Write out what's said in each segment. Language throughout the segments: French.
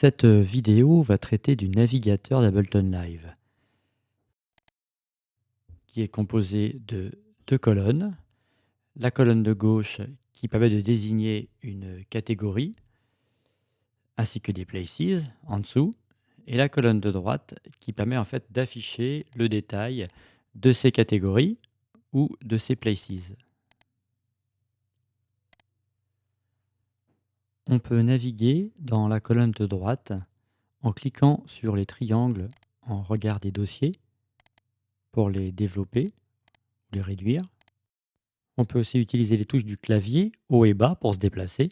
Cette vidéo va traiter du navigateur d'Ableton Live, qui est composé de 2 colonnes. La colonne de gauche qui permet de désigner une catégorie, ainsi que des places en dessous, et la colonne de droite qui permet en fait d'afficher le détail de ces catégories ou de ces places. On peut naviguer dans la colonne de droite en cliquant sur les triangles en regard des dossiers pour les développer, les réduire. On peut aussi utiliser les touches du clavier haut et bas pour se déplacer,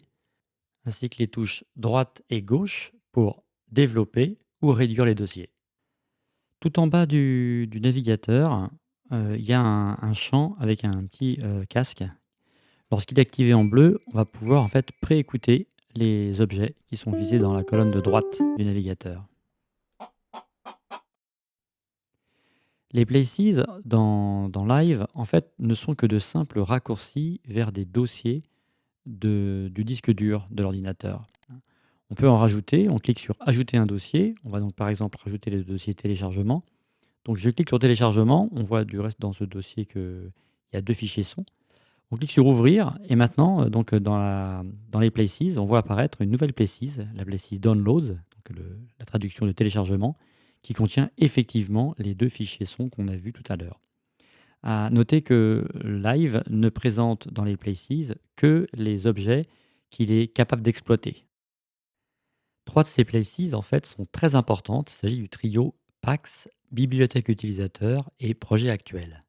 ainsi que les touches droite et gauche pour développer ou réduire les dossiers. Tout en bas du navigateur, il y a un champ avec un petit casque. Lorsqu'il est activé en bleu, on va pouvoir en fait préécouter les objets qui sont visés dans la colonne de droite du navigateur. Les places dans Live, en fait, ne sont que de simples raccourcis vers des dossiers du disque dur de l'ordinateur. On peut en rajouter, on clique sur ajouter un dossier, on va donc par exemple rajouter le dossier téléchargement. Donc je clique sur téléchargement, on voit du reste dans ce dossier qu'il y a 2 fichiers son. On clique sur ouvrir et maintenant dans les places, on voit apparaître une nouvelle place, la place downloads, donc la traduction de téléchargement, qui contient effectivement les 2 fichiers son qu'on a vus tout à l'heure. À noter que Live ne présente dans les places que les objets qu'il est capable d'exploiter. 3 de ces places, en fait, sont très importantes. Il s'agit du trio PAX, bibliothèque utilisateur et projet actuel.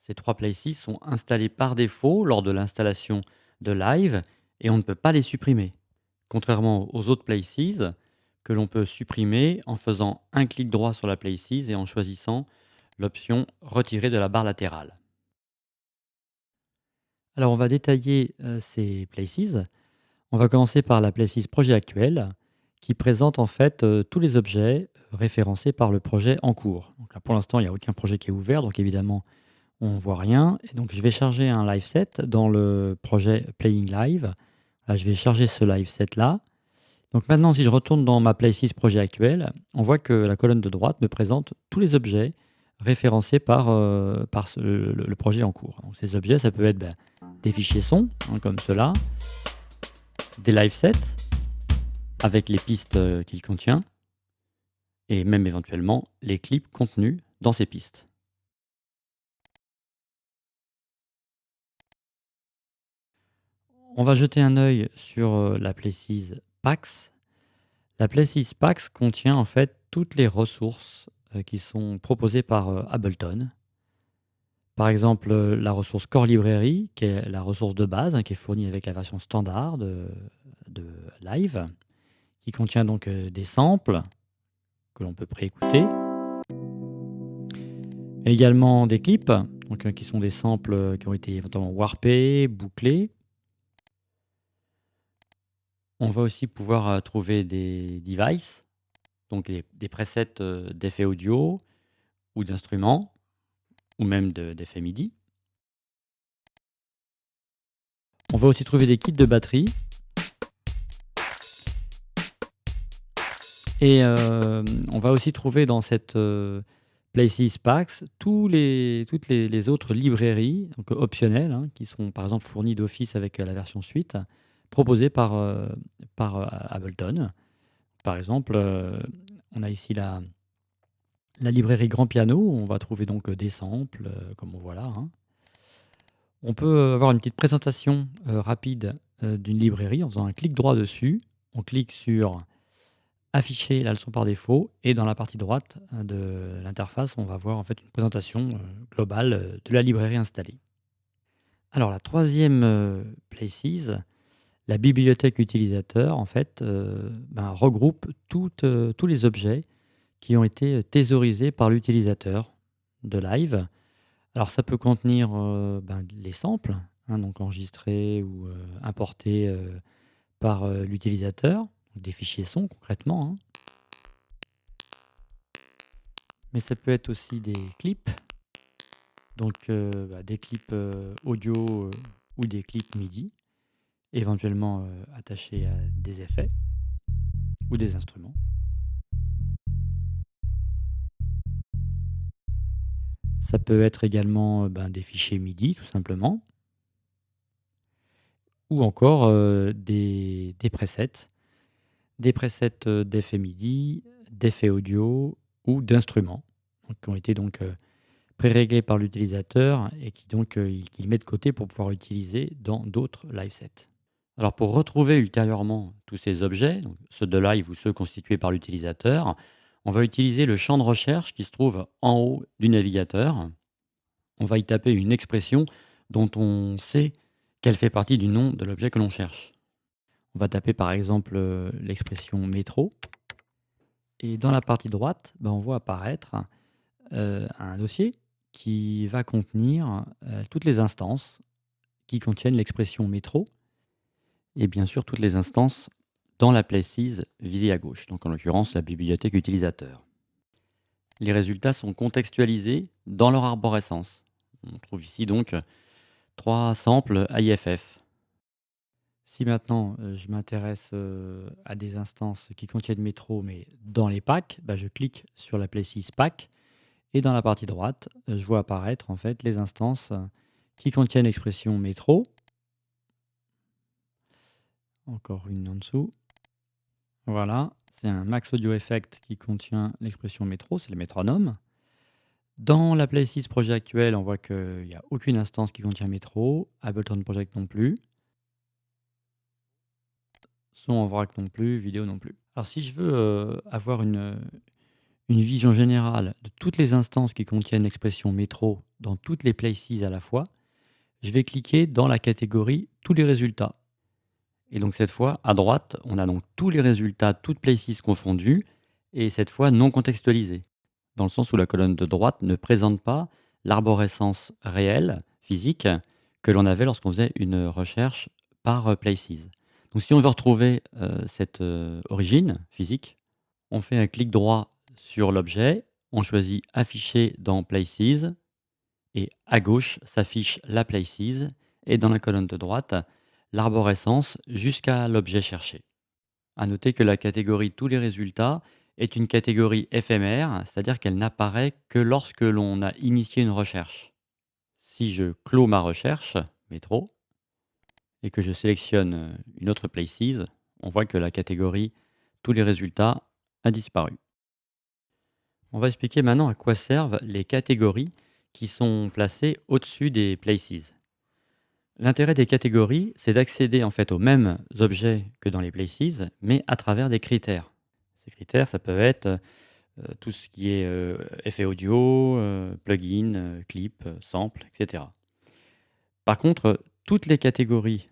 Ces 3 places sont installées par défaut lors de l'installation de Live et on ne peut pas les supprimer. Contrairement aux autres places que l'on peut supprimer en faisant un clic droit sur la place et en choisissant l'option retirer de la barre latérale. Alors on va détailler ces places. On va commencer par la playlist projet actuel qui présente en fait tous les objets référencés par le projet en cours. Donc là, pour l'instant, il n'y a aucun projet qui est ouvert, donc évidemment, on ne voit rien. Et donc, je vais charger un live set dans le projet Playing Live. Là, je vais charger ce live set là. Donc maintenant, si je retourne dans ma playlist projet actuel, on voit que la colonne de droite me présente tous les objets référencés par le projet en cours. Donc, ces objets, ça peut être des fichiers son, hein, comme cela, des live sets avec les pistes qu'il contient et même éventuellement les clips contenus dans ces pistes. On va jeter un œil sur la place PAX. La place PAX contient en fait toutes les ressources qui sont proposées par Ableton. Par exemple, la ressource Core Library, qui est la ressource de base, hein, qui est fournie avec la version standard de Live, qui contient donc des samples que l'on peut préécouter. Également des clips, donc, qui sont des samples qui ont été éventuellement warpés, bouclés. On va aussi pouvoir trouver des devices, donc des presets d'effets audio ou d'instruments, ou même d'effets MIDI. On va aussi trouver des kits de batterie. Et on va aussi trouver dans cette playlist PAX toutes les autres librairies, donc optionnelles, hein, qui sont par exemple fournies d'office avec la version suite, proposées par Ableton. Par exemple, on a ici la librairie Grand Piano, où on va trouver donc des samples, comme on voit là, hein. On peut avoir une petite présentation rapide d'une librairie en faisant un clic droit dessus. On clique sur afficher la leçon par défaut et dans la partie droite de l'interface, on va voir en fait une présentation globale de la librairie installée. Alors la troisième places, la bibliothèque utilisateur, en fait, regroupe tous les objets qui ont été thésaurisés par l'utilisateur de Live. Alors ça peut contenir les samples, hein, donc enregistrés ou importés par l'utilisateur, des fichiers son concrètement, hein. Mais ça peut être aussi des clips, donc des clips audio ou des clips MIDI, éventuellement attachés à des effets. ou des instruments. Ça peut être également, ben, des fichiers MIDI tout simplement ou encore, des presets. Des presets, d'effets MIDI, d'effets audio ou d'instruments, donc qui ont été donc, pré-réglés par l'utilisateur et qui donc, qu'il met de côté pour pouvoir utiliser dans d'autres live sets. Alors pour retrouver ultérieurement tous ces objets, donc ceux de live ou ceux constitués par l'utilisateur, on va utiliser le champ de recherche qui se trouve en haut du navigateur. On va y taper une expression dont on sait qu'elle fait partie du nom de l'objet que l'on cherche. On va taper par exemple, l'expression métro et dans la partie droite, ben, on voit apparaître, un dossier qui va contenir, toutes les instances qui contiennent l'expression métro et bien sûr toutes les instances dans la places visée à gauche, donc en l'occurrence la bibliothèque utilisateur. Les résultats sont contextualisés dans leur arborescence. On trouve ici donc 3 samples AIFF. Si maintenant, je m'intéresse, à des instances qui contiennent métro mais dans les packs, bah, je clique sur la places pack et dans la partie droite, je vois apparaître en fait les instances, qui contiennent l'expression métro. Encore une en dessous. Voilà, c'est un Max Audio Effect qui contient l'expression métro, c'est le métronome. Dans la playlist projet actuel, on voit qu'il n'y a aucune instance qui contient métro, Ableton Project non plus, son en vrac non plus, vidéo non plus. Alors si je veux, avoir une vision générale de toutes les instances qui contiennent l'expression métro dans toutes les places à la fois, je vais cliquer dans la catégorie tous les résultats. Et donc cette fois, à droite, on a donc tous les résultats, toutes places confondues, et cette fois non contextualisés. Dans le sens où la colonne de droite ne présente pas l'arborescence réelle, physique, que l'on avait lorsqu'on faisait une recherche par places. Donc si on veut retrouver cette origine physique, on fait un clic droit sur l'objet, on choisit afficher dans places, et à gauche s'affiche la places, et dans la colonne de droite, l'arborescence jusqu'à l'objet cherché. À noter que la catégorie tous les résultats est une catégorie éphémère, c'est-à-dire qu'elle n'apparaît que lorsque l'on a initié une recherche. Si je clôt ma recherche, métro, et que je sélectionne une autre places, on voit que la catégorie tous les résultats a disparu. On va expliquer maintenant à quoi servent les catégories qui sont placées au-dessus des places. L'intérêt des catégories, c'est d'accéder en fait aux mêmes objets que dans les places, mais à travers des critères. Ces critères, ça peut être tout ce qui est effet audio, plugin, clip, sample, etc. Par contre, toutes les catégories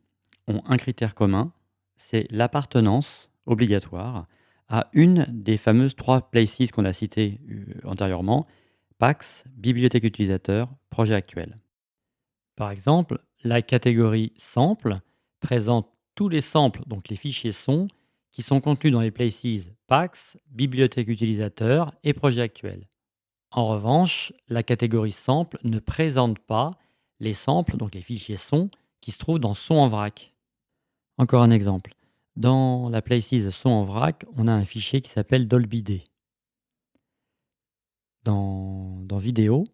ont un critère commun, c'est l'appartenance obligatoire à une des fameuses 3 places qu'on a citées antérieurement, PAX, bibliothèque utilisateur, projet actuel. Par exemple, la catégorie sample présente tous les samples, donc les fichiers sons, qui sont contenus dans les places PAX, bibliothèque utilisateur et projet actuel. En revanche, la catégorie sample ne présente pas les samples, donc les fichiers sons, qui se trouvent dans son en vrac. Encore un exemple. Dans la places son en vrac, on a un fichier qui s'appelle Dolby D. Dans vidéo,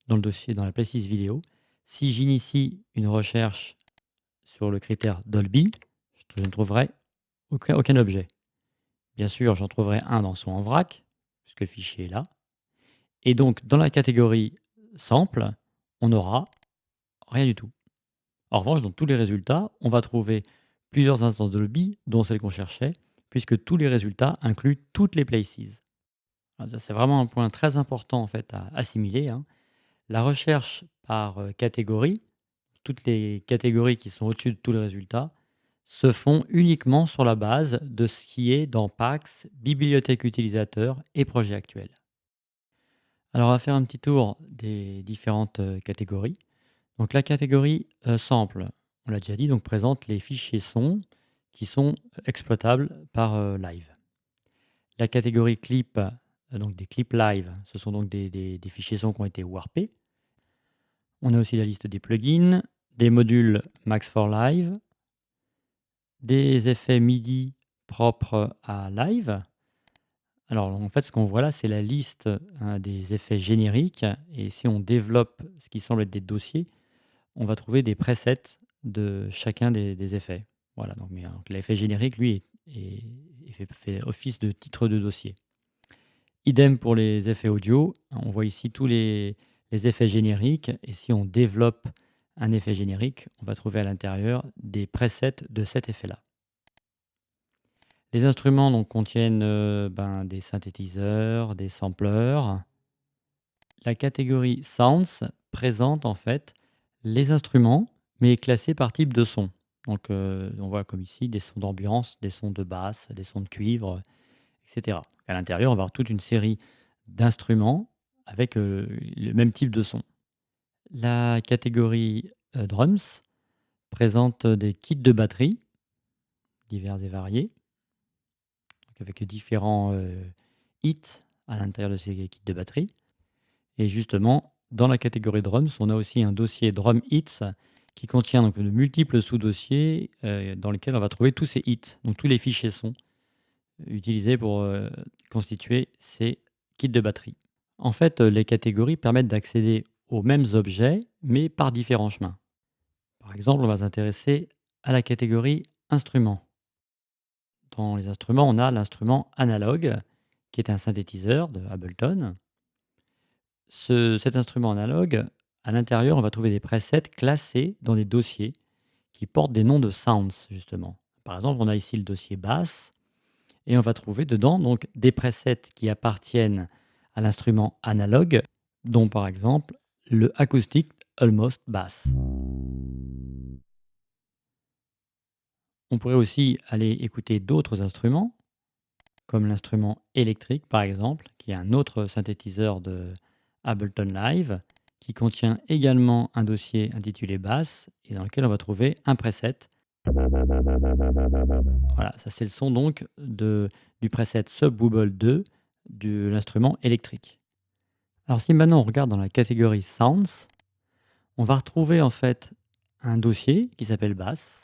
dans le dossier, dans la places vidéo, si j'initie une recherche sur le critère Dolby, je ne trouverai aucun objet. Bien sûr, j'en trouverai un dans son en vrac, puisque le fichier est là. Et donc, dans la catégorie sample, on n'aura rien du tout. En revanche, dans tous les résultats, on va trouver plusieurs instances de Dolby, dont celle qu'on cherchait, puisque tous les résultats incluent toutes les places. Ah, ça, c'est vraiment un point très important en fait à assimiler, hein. La recherche par catégorie, toutes les catégories qui sont au-dessus de tous les résultats, se font uniquement sur la base de ce qui est dans PAX, bibliothèque utilisateur et projet actuel. Alors, on va faire un petit tour des différentes catégories. Donc, la catégorie sample, on l'a déjà dit, donc présente les fichiers sons qui sont exploitables par live. La catégorie clip, donc des clips live, ce sont donc des fichiers sons qui ont été warpés. On a aussi la liste des plugins, des modules Max for Live, des effets MIDI propres à Live. Alors, en fait, ce qu'on voit là, c'est la liste, des effets génériques et si on développe ce qui semble être des dossiers, on va trouver des presets de chacun des effets. Voilà, donc l'effet générique, lui, fait office de titre de dossier. Idem pour les effets audio. On voit ici tous les effets génériques et si on développe un effet générique, on va trouver à l'intérieur des presets de cet effet-là. Les instruments donc contiennent, des synthétiseurs, des sampleurs. La catégorie Sounds présente en fait les instruments, mais classés par type de son. Donc, on voit comme ici des sons d'ambiance, des sons de basse, des sons de cuivre, et cetera. À l'intérieur, on va avoir toute une série d'instruments avec, le même type de son. La catégorie, Drums présente des kits de batterie divers et variés, donc avec différents, hits à l'intérieur de ces kits de batterie. Et justement, dans la catégorie drums, on a aussi un dossier drum hits qui contient donc de multiples sous-dossiers, dans lesquels on va trouver tous ces hits, donc tous les fichiers sons utilisés pour, constituer ces kits de batterie. En fait, les catégories permettent d'accéder aux mêmes objets, mais par différents chemins. Par exemple, on va s'intéresser à la catégorie instruments. Dans les instruments, on a l'instrument analogue, qui est un synthétiseur de Ableton. Cet instrument analogue, à l'intérieur, on va trouver des presets classés dans des dossiers qui portent des noms de sounds, justement. Par exemple, on a ici le dossier basse et on va trouver dedans donc des presets qui appartiennent à l'instrument analogue, dont par exemple le acoustic almost bass. On pourrait aussi aller écouter d'autres instruments, comme l'instrument électrique par exemple, qui est un autre synthétiseur de Ableton Live, qui contient également un dossier intitulé basse et dans lequel on va trouver un preset. Voilà, ça c'est le son donc du preset Subwooble 2 de l'instrument électrique. Alors si maintenant on regarde dans la catégorie Sounds, on va retrouver en fait un dossier qui s'appelle basse.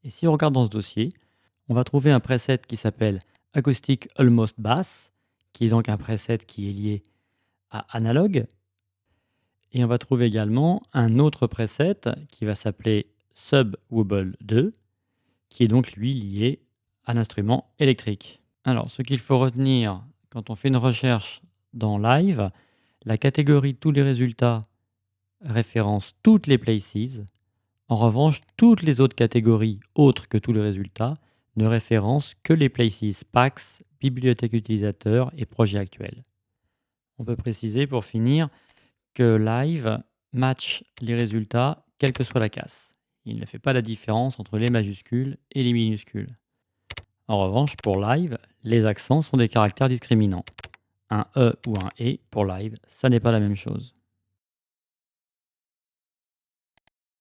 Et si on regarde dans ce dossier, on va trouver un preset qui s'appelle Acoustic Almost Bass, qui est donc un preset qui est lié à analogue. Et on va trouver également un autre preset qui va s'appeler Subwooble 2, qui est donc lui lié à l'instrument électrique. Alors, ce qu'il faut retenir quand on fait une recherche dans Live, la catégorie tous les résultats référence toutes les places. En revanche, toutes les autres catégories autres que tous les résultats ne référencent que les places packs, bibliothèque utilisateur et projet actuel. On peut préciser pour finir que Live match les résultats quelle que soit la casse. Il ne fait pas la différence entre les majuscules et les minuscules. En revanche, pour Live, les accents sont des caractères discriminants. Un E ou un E pour Live, ça n'est pas la même chose.